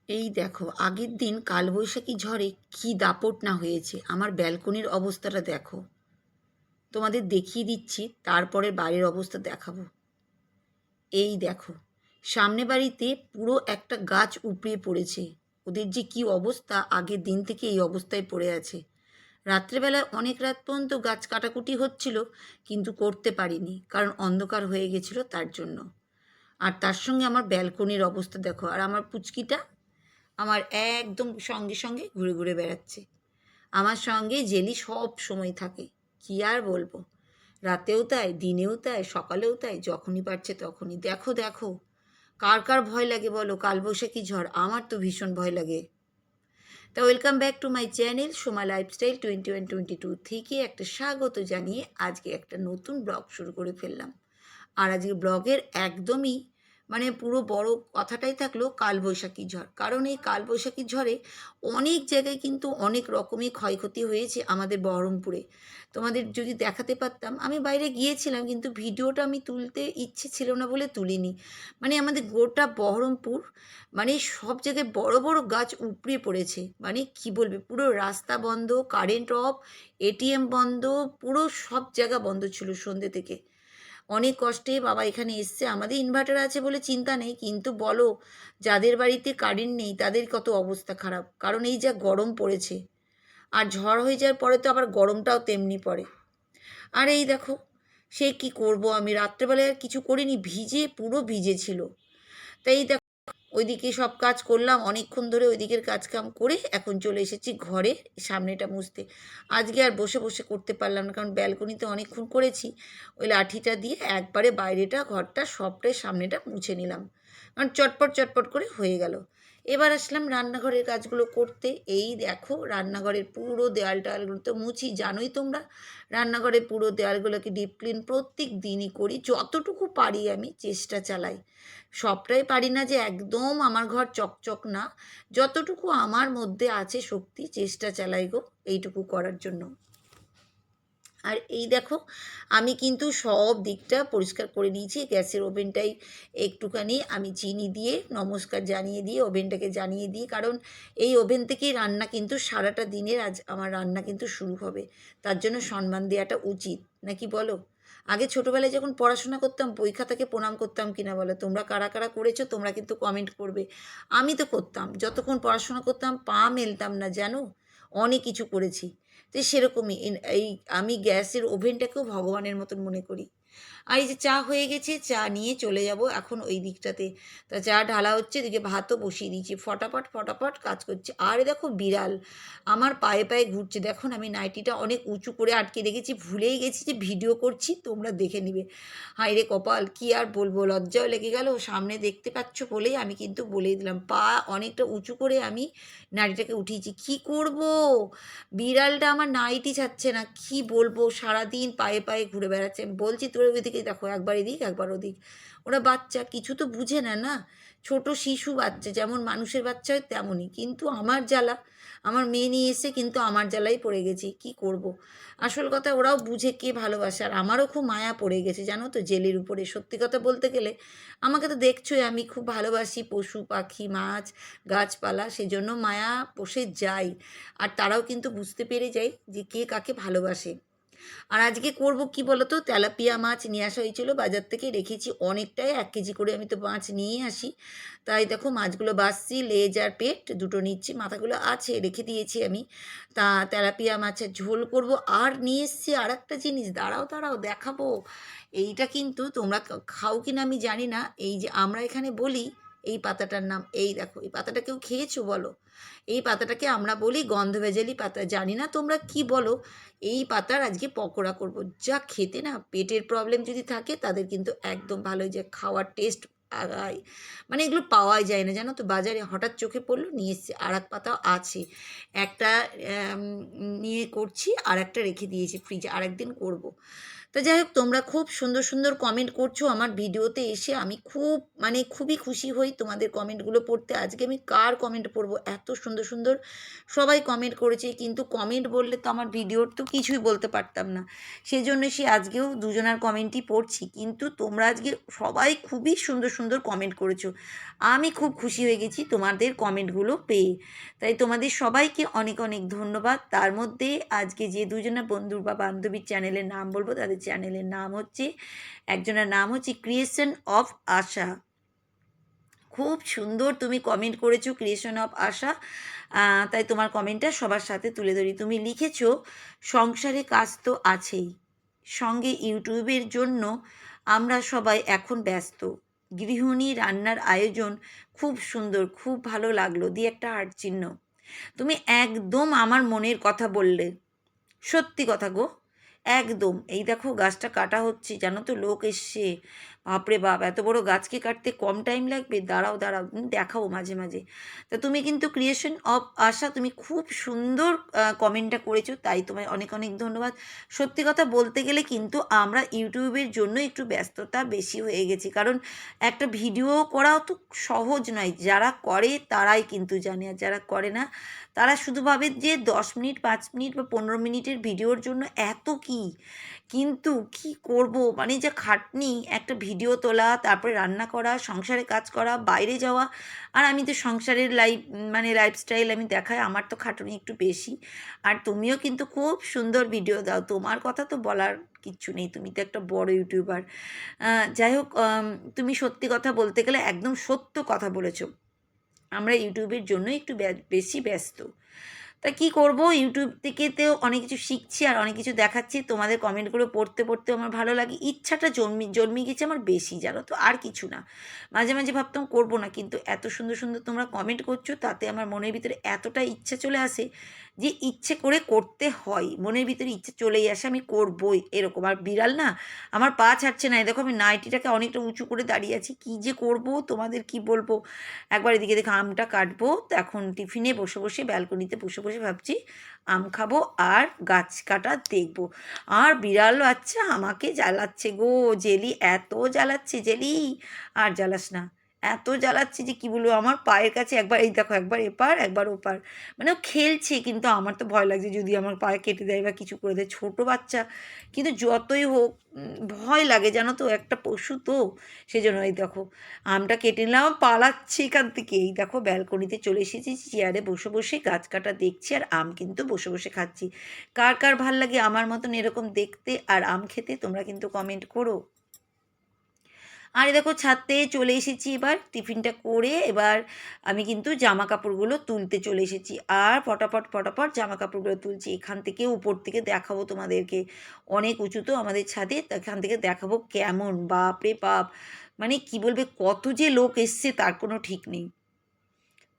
এই দেখো, আগের দিন কালবৈশাখী ঝড়ে কি দাপট না হয়েছে। আমার ব্যালকনির অবস্থাটা দেখো, তোমাদের দেখিয়ে দিচ্ছি, তারপরে বাড়ির অবস্থা দেখাবো। এই দেখো, সামনে বাড়িতে পুরো একটা গাছ উপড়ে পড়েছে। ওদের যে কি অবস্থা, আগের দিন থেকে এই অবস্থায় পড়ে আছে। রাত্রেবেলায় অনেক রাত পর্যন্ত গাছ কাটাকুটি হচ্ছিল, কিন্তু করতে পারিনি, কারণ অন্ধকার হয়ে গেছিল তার জন্য। আর তার সঙ্গে আমার ব্যালকনির অবস্থা দেখো, আর আমার পুচকিটা আমার একদম সঙ্গে সঙ্গে ঘুরে ঘুরে বেড়াচ্ছে। আমার সঙ্গে জেলি সব সময় থাকে। কি আর বলবো, রাতেও তাই, দিনেও তাই, সকালেও তাই, যখনই পারছে তখনই। দেখো দেখো, কার কার ভয় লাগে বলো কালবৈশাখী ঝড়? আমার তো ভীষণ ভয় লাগে। তা welcome back to my channel Soma lifestyle 2122 থেকে একটা স্বাগত জানিয়ে আজকে একটা নতুন ব্লগ শুরু করে ফেললাম। আর আজকে ব্লগের একদমই পুরো বড় কথাটাই থাকলো কালবৈশাখী ঝড়। কারণ এই কালবৈশাখী ঝড়ে অনেক জায়গায় কিন্তু অনেক রকমই ক্ষয়ক্ষতি হয়েছে আমাদের বহরমপুরে। তোমাদের যদি দেখাতে পারতাম, আমি বাইরে গিয়েছিলাম কিন্তু ভিডিওটা আমি তুলতে ইচ্ছে ছিল না বলে তুলিনি। আমাদের গোটা বহরমপুর, সব জায়গায় বড় বড় গাছ উপড়ে পড়েছে। কি বলবে, পুরো রাস্তা বন্ধ, কারেন্ট অফ, এটিএম বন্ধ, পুরো সব জায়গা বন্ধ ছিল সন্ধ্যে থেকে। অনেক কষ্টে বাবা এখানে এসছে। আমাদের ইনভার্টার আছে বলে চিন্তা নেই, কিন্তু বলো, যাদের বাড়িতে কারেন্ট নেই তাদের কত অবস্থা খারাপ। কারণ এই যা গরম পড়েছে, আর ঝড় হয়ে যাওয়ার পরে তো আবার গরমটাও তেমনি পড়ে। আর এই দেখো, সে কি করব, আমি রাত্রেবেলায় আর কিছু করিনি, ভিজে পুরো ভিজে ছিল। তাই দেখো, ওইদিকে সব কাজ করলাম অনেকক্ষণ ধরে, ওইদিকের কাজকাম করে এখন চলে এসেছি ঘরে সামনেটা মুছতে। আজকে আর বসে বসে করতে পারলাম না, কারণ ব্যালকনিতে অনেকক্ষণ করেছি। ওই লাঠিটা দিয়ে একবারে বাইরেটা, ঘরটা সবটাই সামনেটা মুছে নিলাম, কারণ চটপট চটপট করে হয়ে গেল। এবার আসলাম রান্নাঘরের কাজগুলো করতে। এই দেখো, রান্নাঘরের পুরো দেয়াল টেয়ালগুলো তো মুছি, জানোই তোমরা। রান্নাঘরের পুরো দেয়ালগুলোকে ডিপ ক্লিন প্রত্যেক দিনই করি, যতটুকু পারি আমি চেষ্টা চালাই। সবটাই পারি না, যে একদম আমার ঘর চকচক না, যতটুকু আমার মধ্যে আছে শক্তি চেষ্টা চালাই গো এইটুকু করার জন্য। আর এই দেখো, আমি কিন্তু সব দিকটা পরিষ্কার করে নিয়েছি। গ্যাসের ওভেনটাই একটুখানি আমি চিনি দিয়ে নমস্কার জানিয়ে দিয়ে ওভেনটাকে জানিয়ে দিই, কারণ এই ওভেন থেকেই রান্না কিন্তু সারাটা দিনের আজ আমার রান্না কিন্তু শুরু হবে। তার জন্য সম্মান দেওয়াটা উচিত, নাকি বলো? আগে ছোটোবেলায় যখন পড়াশোনা করতাম, বই খাতাকে প্রণাম করতাম কিনা বলো? তোমরা কারা কারা করেছো তোমরা কিন্তু কমেন্ট করবে। আমি তো করতাম, যতক্ষণ পড়াশোনা করতাম পা মেলতাম না জানো, অনেক কিছু করেছি। তো সেরকমই এই আমি গ্যাসের ওভেনটাকেও ভগবানের মতন মনে করি। আর এই যে চা হয়ে গেছে, চা নিয়ে চলে যাব এখন ওই দিকটাতে। তা চা ঢালা হচ্ছে, এদিকে ভাতও বসিয়ে দিয়েছি, ফটাফট ফটাফট কাজ করছে। আর দেখো, বিড়াল আমার পায়ে পায়ে ঘুরছে। দেখুন, আমি নাইটিটা অনেক উঁচু করে আটকে রেখেছি, ভুলেই গেছি যে ভিডিও করছি, তোমরা দেখে নিবে। হায় রে কপাল, কি আর বলবো, লজ্জাও লেগে গেল। সামনে দেখতে পাচ্ছ বলেই আমি কিন্তু বলেই দিলাম, পা অনেকটা উঁচু করে আমি নাইটিটাকে উঠিয়েছি। কি করব, বিড়ালটা আমার নাইটি ছাড়ছে না, কি বলবো, সারাদিন পায়ে পায়ে ঘুরে বেড়াচ্ছে। আমি বলছি তোর ওইদিকে দেখো, একবার এদিক একবার ওদিক। ওরা বাচ্চা, কিছু তো বুঝে না, না, ছোট শিশু বাচ্চা, যেমন মানুষের বাচ্চা হয় তেমনই। কিন্তু আমার জ্বালা, আমার মেয়ে নিয়ে এসে কিন্তু আমার জ্বালাই পড়ে গেছি, কি করব। আসল কথা, ওরাও বুঝে কে ভালোবাসে। আর আমারও খুব মায়া পড়ে গেছে জানো তো জেলের উপরে। সত্যি কথা বলতে গেলে, আমাকে তো দেখছোই, আমি খুব ভালোবাসি পশু পাখি মাছ গাছপালা, সেজন্য মায়া পোষে যাই। আর তারাও কিন্তু বুঝতে পেরে যায় যে কে কাকে ভালোবাসে। আর আজকে করব কি বলতো, তেলাপিয়া মাছ নিয়ে আসা হয়েছিল বাজার থেকে, রেখেছি অনেকটাই, 1 কেজি করে আমি তো মাছ নিয়ে আসি। তাই দেখো, মাছগুলো বাছছি, লেজ আর পেট দুটো নিচ্ছি, মাথাগুলো আছে রেখে দিয়েছি আমি। তা তেলাপিয়া মাছের ঝোল করব। আর নিয়ে এসছি আর একটা জিনিস, দাঁড়াও দাঁড়াও দেখাবো। এইটা কিন্তু তোমরা খাও কিনা আমি জানি না, এই যে আমরা এখানে বলি এই পাতাটার নাম, এই দেখো, এই পাতাটা কেউ খেয়েছো বলো? এই পাতাটাকে আমরা বলি গন্ধভেজালি পাতা, জানি না তোমরা কি বলো। এই পাতার আজকে পকোড়া করব, যা খেতে না, পেটের প্রবলেম যদি থাকে তাদের কিন্তু একদম ভালো, যে খাওয়ার টেস্ট আগায়। এগুলো পাওয়াই যায় না জানো তো বাজারে, হঠাৎ চোখে পড়লো নিয়ে এসছি। আর এক পাতাও আছে, একটা নিয়ে করছি, আর একটা রেখে দিয়েছি ফ্রিজে, আর একদিন করবো। তো যাই হোক, তোমরা খুব সুন্দর সুন্দর কমেন্ট করছো আমার ভিডিওতে এসে। আমি খুব খুবই খুশি হই তোমাদের কমেন্টগুলো পড়তে। আজকে আমি কার কমেন্ট পড়বো, এত সুন্দর সুন্দর সবাই কমেন্ট করেছে, কিন্তু কমেন্ট বললে তো আমার ভিডিওর তো কিছুই বলতে পারতাম না। সেই জন্য আজকেও দুজনার কমেন্টই পড়ছি, কিন্তু তোমরা আজকে সবাই খুবই সুন্দর সুন্দর কমেন্ট করেছো। আমি খুব খুশি হয়ে গেছি তোমাদের কমেন্টগুলো পেয়ে। তাই তোমাদের সবাইকে অনেক অনেক ধন্যবাদ। তার মধ্যে আজকে যে দুজনের বন্ধু বা বান্ধবীর চ্যানেলের নাম বলবো, তাদের চ্যানেলের নাম হচ্ছে, একজনের নাম হচ্ছে ক্রিয়েশন অফ আশা। খুব সুন্দর তুমি কমেন্ট করেছো, ক্রিয়েশন অফ আশা। তাই তোমার কমেন্টটা সবার সাথে তুলে ধরি। তুমি লিখেছো, সংসারে কাজ তো আছেই, সঙ্গে ইউটিউবের জন্য আমরা সবাই এখন ব্যস্ত। গৃহিণী রান্নার আয়োজন খুব সুন্দর, খুব ভালো লাগলো দিয়ে একটা হার্ট চিহ্ন। তুমি একদম আমার মনের কথা বললে, সত্যি কথা গো, একদম। এই দেখো গাছটা কাটা হচ্ছে, জানো তো, লোক এসছে। বাপরে বাপ, এত বড় গাছকে কাটতে কম টাইম লাগবে? দাঁড়াও দাঁড়াও, দেখাও মাঝে মাঝে। তা তুমি কিন্তু ক্রিয়েশন অফ আশা, তুমি খুব সুন্দর কমেন্টটা করেছো, তাই তোমায় অনেক অনেক ধন্যবাদ। সত্যি কথা বলতে গেলে কিন্তু আমরা ইউটিউবের জন্য একটু ব্যস্ততা বেশি হয়ে গেছি, কারণ একটা ভিডিও করাও তো সহজ নয়। যারা করে তারাই কিন্তু জানে, আর যারা করে না তারা শুধু ভাবে যে 10 মিনিট, 5 মিনিট বা 15 মিনিটের ভিডিওর জন্য এত কি। কিন্তু কি করব, যে খাটনি, একটা ভিডিও তোলা, তারপরে রান্না করা, সংসারে কাজ করা, বাইরে যাওয়া। আর আমি তো সংসারের লাইফস্টাইল আমি দেখাই, আমার তো খাটুনি একটু বেশি। আর তুমিও কিন্তু খুব সুন্দর ভিডিও দাও, তোমার কথা তো বলার কিচ্ছু নেই, তুমি তো একটা বড় ইউটিউবার। যাই হোক, তুমি সত্যি কথা বলতে গেলে একদম সত্য কথা বলেছো। আমরা ইউটিউবের জন্য একটু বেশি ব্যস্ত। তা কী করব, ইউটিউব থেকে তো অনেক কিছু শিখছি আর অনেক কিছু দেখাচ্ছি। তোমাদের কমেন্টগুলো পড়তে পড়তে আমার ভালো লাগে, ইচ্ছাটা জন্মে গেছে আমার বেশি, জানো তো, আর কিছু না। মাঝে মাঝে ভাবতাম করবো না, কিন্তু এত সুন্দর সুন্দর তোমরা কমেন্ট করছো, তাতে আমার মনের ভিতরে এতটা ইচ্ছা চলে আসে যে ইচ্ছে করে করতে হয়। মনের ভিতরে ইচ্ছে চলেই আসে, আমি করবই এরকম। আর বিড়াল না আমার পা ছাড়ছে না। দেখো আমি নাইটিটাকে অনেকটা উঁচু করে দাঁড়িয়ে আছি, কী যে করব তোমাদের কি বলবো। একবার এদিকে দেখো আমটা কাটবো, তো এখন টিফিনে বসে বসে ব্যালকনিতে বসে বসে ভাবছি আম খাবো আর গাছ কাটা দেখবো। আর বিড়াল বাচ্চা আমাকে জ্বালাচ্ছে গো, জেলি এত জ্বালাচ্ছে, জেলি আর জ্বালাস না, এত জ্বালাচ্ছে যে কি বলবো। আমার পায়ের কাছে একবার, এই দেখো, একবার এপার একবার ওপার, ও খেলছে, কিন্তু আমার তো ভয় লাগছে যদি আমার পায়ে কেটে দেয় বা কিছু করে দেয়, ছোট বাচ্চা। কিন্তু যতই হোক ভয় লাগে, জানো তো, একটা পশু তো, সেজন্য। এই দেখো আমটা কেটে নিলাম, পালাচ্ছি এখান থেকে। এই দেখো ব্যালকনিতে চলে এসেছি, চেয়ারে বসে বসে গাছ কাটা দেখছি আর আম কিন্তু বসে বসে খাচ্ছি। কার কার ভাল লাগে আমার মতন এরকম দেখতে আর আম খেতে, তোমরা কিন্তু কমেন্ট করো। আর দেখো ছাদতে চলে এসেছি, এবার টিফিনটা করে এবার আমি কিন্তু জামা কাপড়গুলো তুলতে চলে এসেছি। আর ফটাফট ফটাফট জামা কাপড়গুলো তুলছি। এখান থেকে উপর থেকে দেখাবো তোমাদেরকে, অনেক উঁচু তো আমাদের ছাদে, এখান থেকে দেখাবো কেমন। বাপ রে বাপ, কি বলবে, কত যে লোক এসছে তার কোনো ঠিক নেই।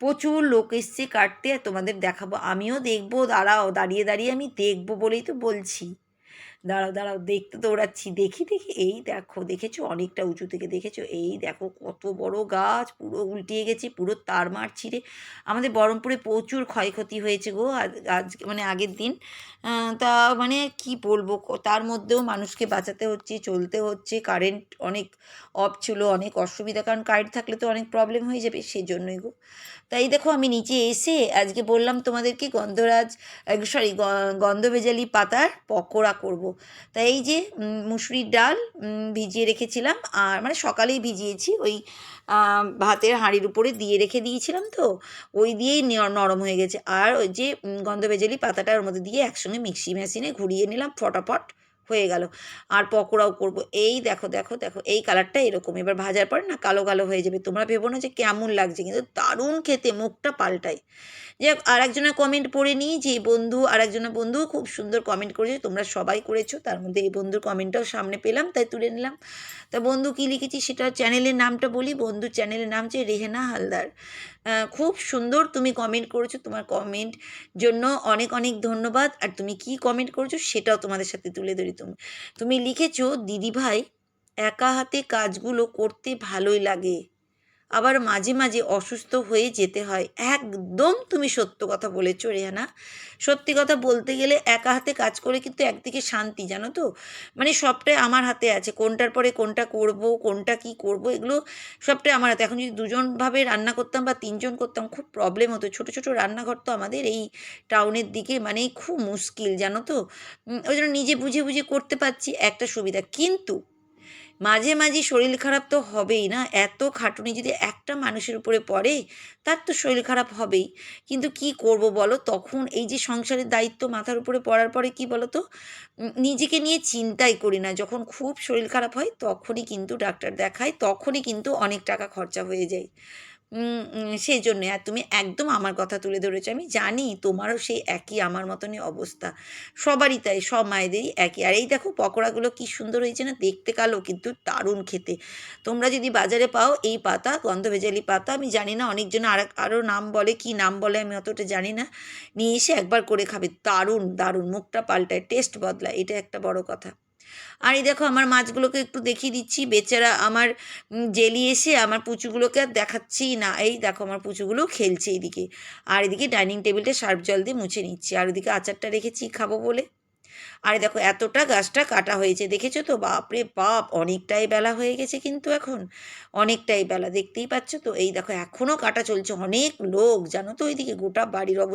প্রচুর লোক এসছে কাটতে, আর তোমাদের দেখাবো, আমিও দেখবো। দাঁড়াও, দাঁড়িয়ে দাঁড়িয়ে আমি দেখবো বলেই তো বলছি। দাঁড়াও দাঁড়াও, দেখতে দৌড়াচ্ছি, দেখি দেখি। এই দেখো, দেখেছো, অনেকটা উঁচু থেকে দেখেছো, এই দেখো কত বড় গাছ, পুরো উল্টিয়ে গেছে, পুরো তারমার ছিঁড়ে। আমাদের বহরমপুরে প্রচুর ক্ষয়ক্ষতি হয়েছে গো আজ আগের দিন। তা কি বলবো, তার মধ্যেও মানুষকে বাঁচাতে হচ্ছে, চলতে হচ্ছে। কারেন্ট অনেক অফ ছিল, অনেক অসুবিধা, কারণ কারেন্ট থাকলে তো অনেক প্রবলেম হয়ে যাবে, সেজন্যই গো। তাই দেখো আমি নিচে এসে আজকে বললাম তোমাদেরকে গন্ধভেজালি পাতার পকোড়া করব। তাই এই যে মুসুরির ডাল ভিজিয়ে রেখেছিলাম, আর সকালেই ভিজিয়েছি, ওই ভাতের হাঁড়ির উপরে দিয়ে রেখে দিয়েছিলাম, তো ওই দিয়েই নরম হয়ে গেছে। আর ওই যে গন্ধভেজালি পাতাটা ওর মধ্যে দিয়ে একসঙ্গে মিক্সি মেশিনে ঘুরিয়ে নিলাম, ফটাফট হয়ে গেল। আর পকোড়াও করব। এই দেখো দেখো দেখো, এই কালারটা এরকম, এবার ভাজার পর না কালো কালো হয়ে যাবে। তোমরা ভেবো না যে কেমন লাগছে, কিন্তু দারুণ খেতে, মুখটা পাল্টায়। যাই হোক, আর একজনের কমেন্ট পড়ে নিই, যে বন্ধু, আর একজনের বন্ধু খুব সুন্দর কমেন্ট করেছে, তোমরা সবাই করেছো, তার মধ্যে এই বন্ধুর কমেন্টটাও সামনে পেলাম, তাই তুলে নিলাম। তা বন্ধু কী লিখেছি সেটা, চ্যানেলের নামটা বলি। বন্ধুর চ্যানেলের নাম হচ্ছে রেহেনা হালদার। খুব সুন্দর তুমি কমেন্ট করেছো, তোমার কমেন্ট জন্য অনেক অনেক ধন্যবাদ। আর তুমি কি কমেন্ট করেছো সেটাও তোমাদের সাথে তুলে ধরি। তুমি লিখেছো, দিদিভাই, একা হাতে কাজগুলো করতে ভালোই লাগে, আবার মাঝে মাঝে অসুস্থ হয়ে যেতে হয়। একদম তুমি সত্য কথা বলেছো রেহানা। সত্যি কথা বলতে গেলে একা হাতে কাজ করে কিন্তু একদিকে শান্তি, জানো তো। মানে সবটাই আমার হাতে আছে, কোনটার পরে কোনটা করব, কোনটা কি করব, এগুলো সবটাই আমার হাতে। এখন যদি দুজনভাবে রান্না করতাম বা তিনজন করতাম খুব প্রবলেম হতো। ছোট ছোট রান্নাঘর তো আমাদের এই টাউনের দিকে মানে খুব মুশকিল, জানো তো। ওই জন্য নিজে বুঝে বুঝে করতে পারছি, একটা সুবিধা। কিন্তু মাঝে মাঝে শরীর খারাপ তো হবেই না, এত খাটুনি যদি একটা মানুষের উপরে পড়ে তার তো শরীর খারাপ হবেই। কিন্তু কি করব বলো, তখন এই যে সংসারের দায়িত্ব মাথার উপরে পড়ার পরে কি বলো তো, নিজেকে নিয়ে চিন্তাই করি না। যখন খুব শরীর খারাপ হয় তখনই কিন্তু ডাক্তার দেখাই, তখনই কিন্তু অনেক টাকা খরচা হয়ে যায়। সেই জন্যে। আর তুমি একদম আমার কথা তুলে ধরেছো, আমি জানি তোমারও সেই একই আমার মতনই অবস্থা। সবারই তাই, সব মায়েদেরই একই। আর এই দেখো পকোড়াগুলো কি সুন্দর হয়েছে না, দেখতে কালো কিন্তু দারুণ খেতে। তোমরা যদি বাজারে পাও এই পাতা, গন্ধভেজালি পাতা, আমি জানি না অনেকজন আরও নাম বলে, কি নাম বলে আমি অতটা জানি না, নিয়ে এসে একবার করে খাবে, দারুণ দারুণ, মুখটা পাল্টায়, টেস্ট বদলায়, এটা একটা বড় কথা। আর এই দেখো আমার মাছগুলোকে একটু দেখিয়ে দিচ্ছি, বেচারা আমার জেলি এসে আমার পুচুগুলোকে আর দেখাচ্ছেই না। এই দেখো আমার পুচুগুলো খেলছে এইদিকে, আর এদিকে ডাইনিং টেবিলটা সার্ফ জল দিয়ে মুছে নিচ্ছি, আর ওদিকে আচারটা রেখেছি খাবো বলে। আর এই দেখো এতটা গাছটা কাটা হয়েছে, দেখেছো তো, বাপরে বাপ, অনেকটাই বেলা হয়ে গেছে কিন্তু এখন, অনেকটাই বেলা, দেখতেই পাচ্ছ তো। এই দেখো এখনও কাটা চলছে, অনেক লোক, জানো তো ওইদিকে গোটা বাড়ির অবস্থা